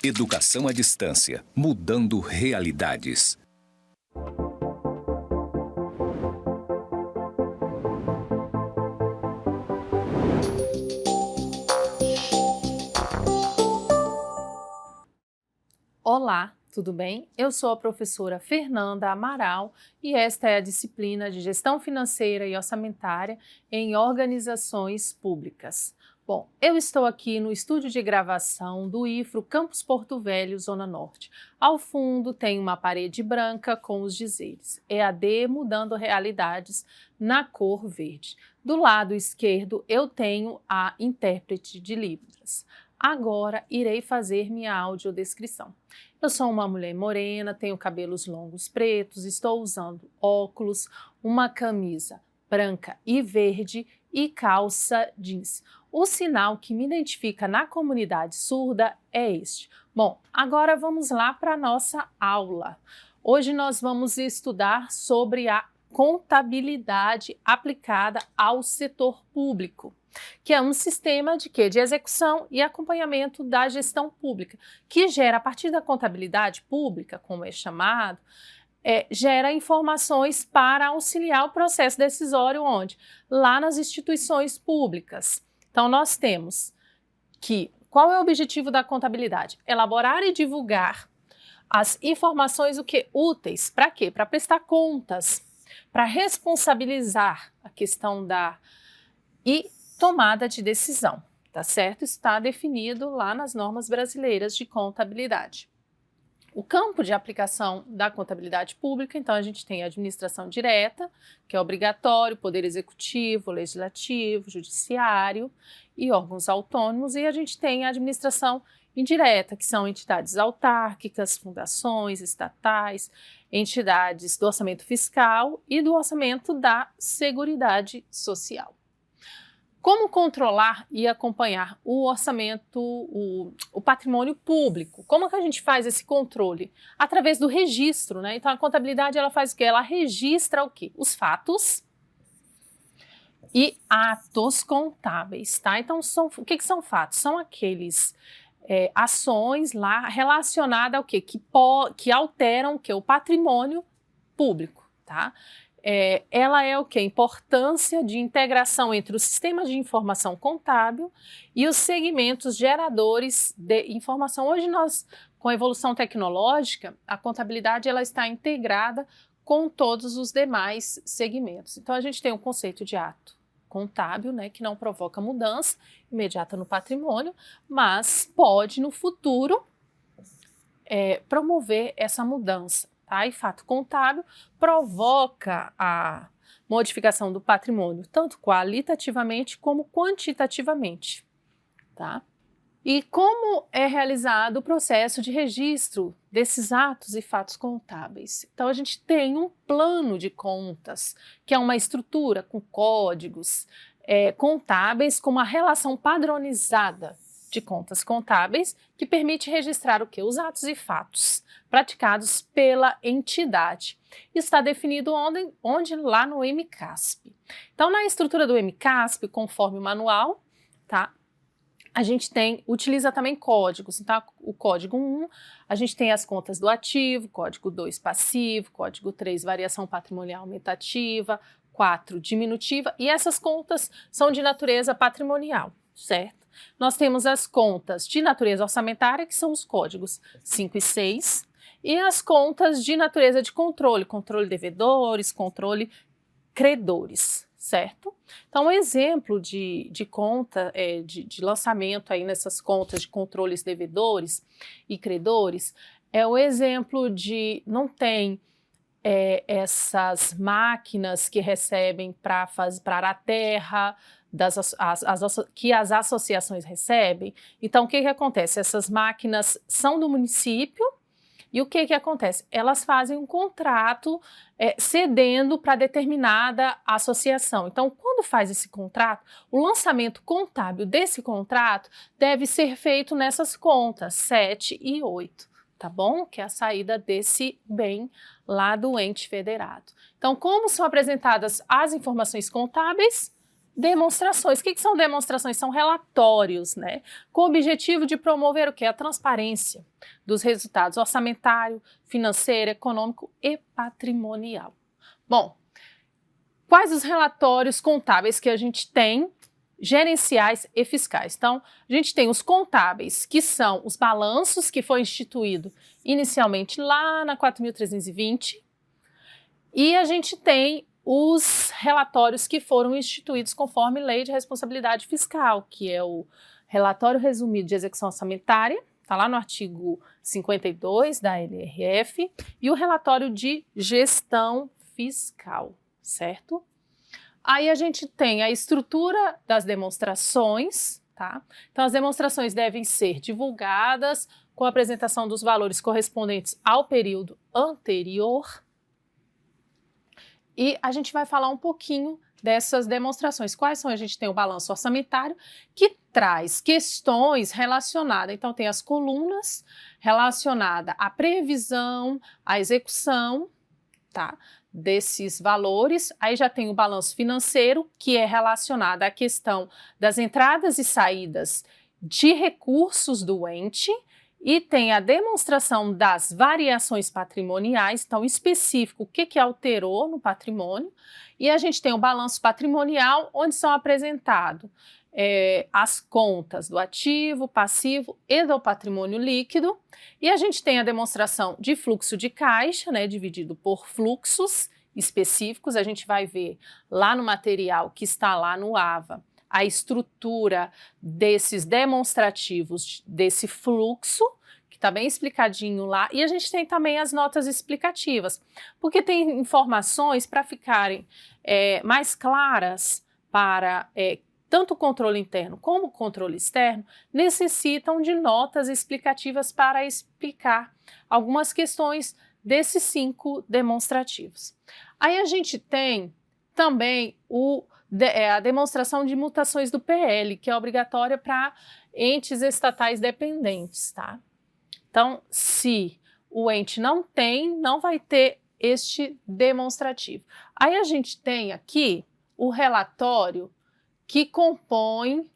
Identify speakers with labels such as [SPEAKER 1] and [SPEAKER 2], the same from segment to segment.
[SPEAKER 1] Educação à distância, mudando realidades.
[SPEAKER 2] Olá, tudo bem? Eu sou a professora Fernanda Amaral e esta é a disciplina de Gestão Financeira e Orçamentária em Organizações Públicas. Bom, eu estou aqui no estúdio de gravação do IFRO Campus Porto Velho, Zona Norte. Ao fundo tem uma parede branca com os dizeres EAD mudando realidades na cor verde. Do lado esquerdo eu tenho a intérprete de Libras. Agora irei fazer minha audiodescrição. Eu sou uma mulher morena, tenho cabelos longos pretos, estou usando óculos, uma camisa branca e verde e calça jeans. O sinal que me identifica na comunidade surda é este. Bom, agora vamos lá para a nossa aula. Hoje nós vamos estudar sobre a contabilidade aplicada ao setor público, que é um sistema de quê? De execução e acompanhamento da gestão pública, que gera, a partir da contabilidade pública, como é chamado, gera informações para auxiliar o processo decisório onde? Lá nas instituições públicas. Então, nós temos que, qual é o objetivo da contabilidade? Elaborar e divulgar as informações úteis, para quê? Para prestar contas, para responsabilizar a questão e tomada de decisão, tá certo? Está definido lá nas normas brasileiras de contabilidade. O campo de aplicação da contabilidade pública, então a gente tem a administração direta, que é obrigatório, poder executivo, legislativo, judiciário e órgãos autônomos, e a gente tem a administração indireta, que são entidades autárquicas, fundações, estatais, entidades do orçamento fiscal e do orçamento da Seguridade Social. Como controlar e acompanhar o orçamento, o patrimônio público? Como que a gente faz esse controle? Através do registro, né? Então a contabilidade ela faz o quê? Ela registra o quê? Os fatos e atos contábeis, tá? Então o que são fatos? São aqueles ações lá relacionadas ao quê? Que alteram o quê? O patrimônio público, tá? Ela é o quê? Importância de integração entre o sistema de informação contábil e os segmentos geradores de informação. Hoje nós, com a evolução tecnológica, a contabilidade ela está integrada com todos os demais segmentos. Então a gente tem o conceito de ato contábil, né, que não provoca mudança imediata no patrimônio, mas pode no futuro promover essa mudança. Tá? E fato contábil provoca a modificação do patrimônio, tanto qualitativamente como quantitativamente. Tá? E como é realizado o processo de registro desses atos e fatos contábeis? Então, a gente tem um plano de contas, que é uma estrutura com códigos contábeis, com uma relação padronizada de contas contábeis, que permite registrar o quê? Os atos e fatos praticados pela entidade. Isso está definido onde? Lá no MCASP. Então, na estrutura do MCASP, conforme o manual, tá? A gente utiliza também códigos. Então, o código 1, a gente tem as contas do ativo, código 2, passivo, código 3, variação patrimonial aumentativa, 4, diminutiva, e essas contas são de natureza patrimonial, certo? Nós temos as contas de natureza orçamentária, que são os códigos 5 e 6, e as contas de natureza de controle, controle devedores, controle credores, certo? Então, um exemplo de conta, de lançamento aí nessas contas de controles devedores e credores, é o exemplo de não tem essas máquinas que recebem para a terra, que as associações recebem. Então, o que acontece? Essas máquinas são do município e o que acontece? Elas fazem um contrato cedendo para determinada associação. Então, quando faz esse contrato, o lançamento contábil desse contrato deve ser feito nessas contas 7 e 8. Tá bom? Que é a saída desse bem lá do ente federado. Então, como são apresentadas as informações contábeis? demonstrações. O que são demonstrações? São relatórios, né? Com o objetivo de promover o quê? A transparência dos resultados orçamentário, financeiro, econômico e patrimonial. Bom, quais os relatórios contábeis que a gente tem, gerenciais e fiscais? Então, a gente tem os contábeis, que são os balanços que foi instituído inicialmente lá na 4.320, e a gente tem os relatórios que foram instituídos conforme Lei de Responsabilidade Fiscal, que é o Relatório Resumido de Execução Orçamentária, está lá no artigo 52 da LRF, e o Relatório de Gestão Fiscal, certo? Aí a gente tem a estrutura das demonstrações, tá? Então as demonstrações devem ser divulgadas com a apresentação dos valores correspondentes ao período anterior. E a gente vai falar um pouquinho dessas demonstrações. Quais são? A gente tem o balanço orçamentário, que traz questões relacionadas. Então, tem as colunas relacionadas à previsão, à execução, tá, desses valores. Aí já tem o balanço financeiro, que é relacionado à questão das entradas e saídas de recursos do ente. E tem a demonstração das variações patrimoniais, então específico o que alterou no patrimônio. E a gente tem o balanço patrimonial, onde são apresentados as contas do ativo, passivo e do patrimônio líquido. E a gente tem a demonstração de fluxo de caixa, né, dividido por fluxos específicos. A gente vai ver lá no material que está lá no AVA a estrutura desses demonstrativos, desse fluxo, que está bem explicadinho lá, e a gente tem também as notas explicativas, porque tem informações para ficarem mais claras para tanto o controle interno como o controle externo, necessitam de notas explicativas para explicar algumas questões desses 5 demonstrativos. Aí a gente tem também a demonstração de mutações do PL, que é obrigatória para entes estatais dependentes, tá? Então, se o ente não tem, não vai ter este demonstrativo. Aí a gente tem aqui o relatório que compõe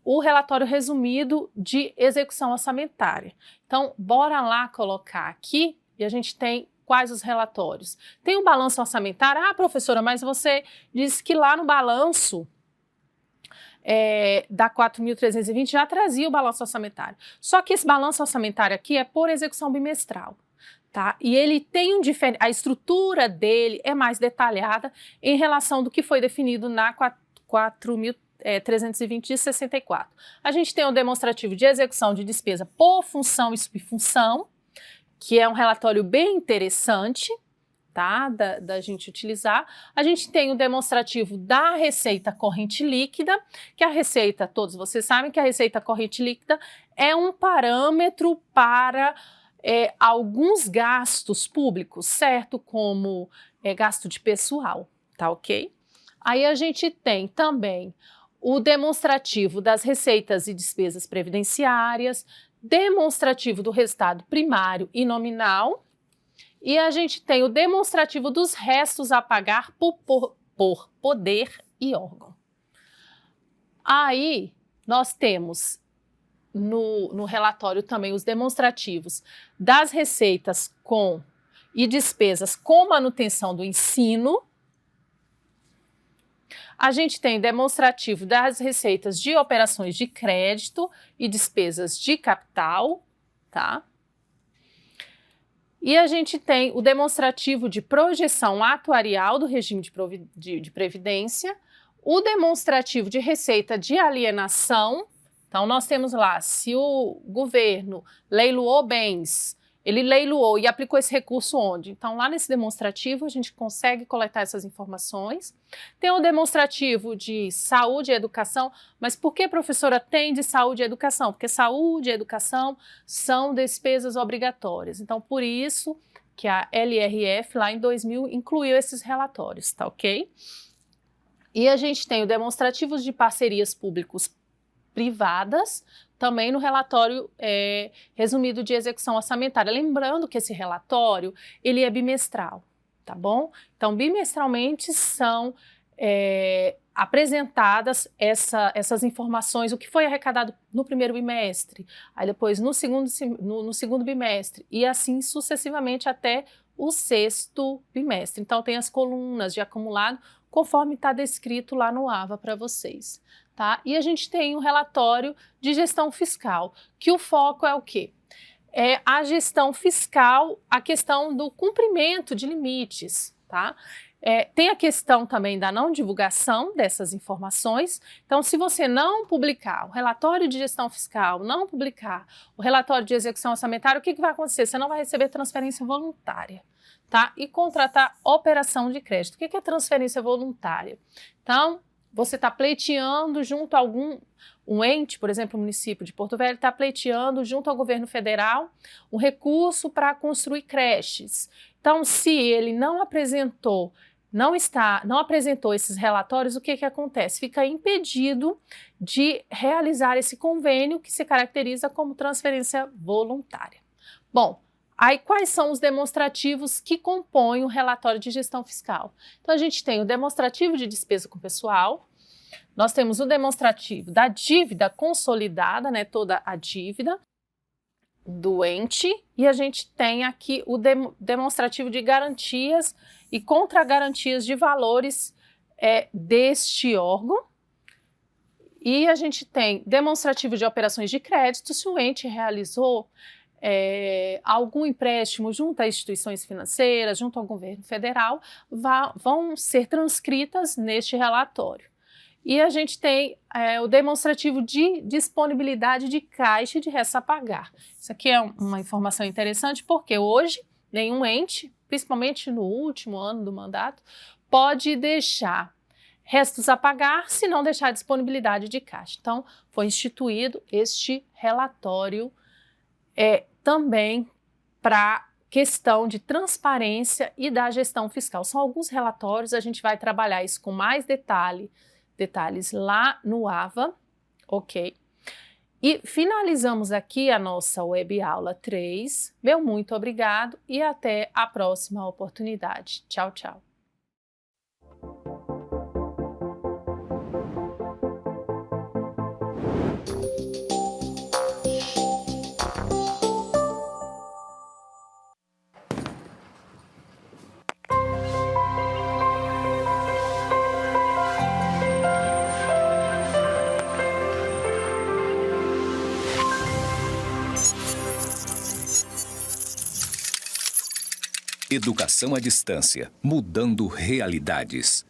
[SPEAKER 2] o relatório resumido de execução orçamentária. Então, bora lá colocar aqui, e a gente tem quais os relatórios. Tem o balanço orçamentário. Ah, professora, mas você disse que lá no balanço da 4.320 já trazia o balanço orçamentário. Só que esse balanço orçamentário aqui é por execução bimestral, tá? E ele tem a estrutura dele é mais detalhada em relação do que foi definido na 4.320 de 64. A gente tem o demonstrativo de execução de despesa por função e subfunção, que é um relatório bem interessante, tá, da gente utilizar. A gente tem o demonstrativo da receita corrente líquida, que a receita, todos vocês sabem que a receita corrente líquida é um parâmetro para alguns gastos públicos, certo? Como gasto de pessoal, tá ok? Aí a gente tem também o demonstrativo das receitas e despesas previdenciárias, demonstrativo do resultado primário e nominal, e a gente tem o demonstrativo dos restos a pagar por poder e órgão. Aí nós temos no relatório também os demonstrativos das receitas e despesas com manutenção do ensino. A gente tem demonstrativo das receitas de operações de crédito e despesas de capital, tá? E a gente tem o demonstrativo de projeção atuarial do regime de previdência, o demonstrativo de receita de alienação. Então, nós temos lá, se o governo leiloou bens, ele leiloou e aplicou esse recurso onde? Então, lá nesse demonstrativo, a gente consegue coletar essas informações. Tem o demonstrativo de saúde e educação, mas por que, professora, tem de saúde e educação? Porque saúde e educação são despesas obrigatórias. Então, por isso que a LRF, lá em 2000, incluiu esses relatórios, tá ok? E a gente tem o demonstrativo de parcerias públicos-privadas, também no relatório resumido de execução orçamentária. Lembrando que esse relatório, ele é bimestral, tá bom? Então, bimestralmente são apresentadas essas informações, o que foi arrecadado no primeiro bimestre, aí depois no segundo bimestre, e assim sucessivamente até o sexto bimestre. Então, tem as colunas de acumulado, conforme está descrito lá no AVA para vocês. Tá? E a gente tem um relatório de gestão fiscal, que o foco é o quê? É a gestão fiscal, a questão do cumprimento de limites, tá? Tem a questão também da não divulgação dessas informações. Então, se você não publicar o relatório de gestão fiscal, não publicar o relatório de execução orçamentária, o que vai acontecer? Você não vai receber transferência voluntária, tá? E contratar operação de crédito. O que é transferência voluntária? Então, você está pleiteando junto a um ente, por exemplo, o município de Porto Velho está pleiteando junto ao governo federal um recurso para construir creches. Então, se ele não apresentou esses relatórios, o que acontece? Fica impedido de realizar esse convênio que se caracteriza como transferência voluntária. Bom, aí quais são os demonstrativos que compõem o relatório de gestão fiscal? Então, a gente tem o demonstrativo de despesa com pessoal, nós temos o demonstrativo da dívida consolidada, né, toda a dívida do ente, e a gente tem aqui o demonstrativo de garantias e contragarantias de valores deste órgão. E a gente tem demonstrativo de operações de crédito, se o ente realizou algum empréstimo junto a instituições financeiras, junto ao governo federal, vão ser transcritas neste relatório. E a gente tem o demonstrativo de disponibilidade de caixa e de restos a pagar. Isso aqui é uma informação interessante porque hoje nenhum ente, principalmente no último ano do mandato, pode deixar restos a pagar se não deixar disponibilidade de caixa. Então, foi instituído este relatório também para questão de transparência e da gestão fiscal. São alguns relatórios, a gente vai trabalhar isso com mais detalhes lá no AVA, ok? E finalizamos aqui a nossa web aula 3. Meu muito obrigado e até a próxima oportunidade. Tchau, tchau.
[SPEAKER 1] Educação à distância, mudando realidades.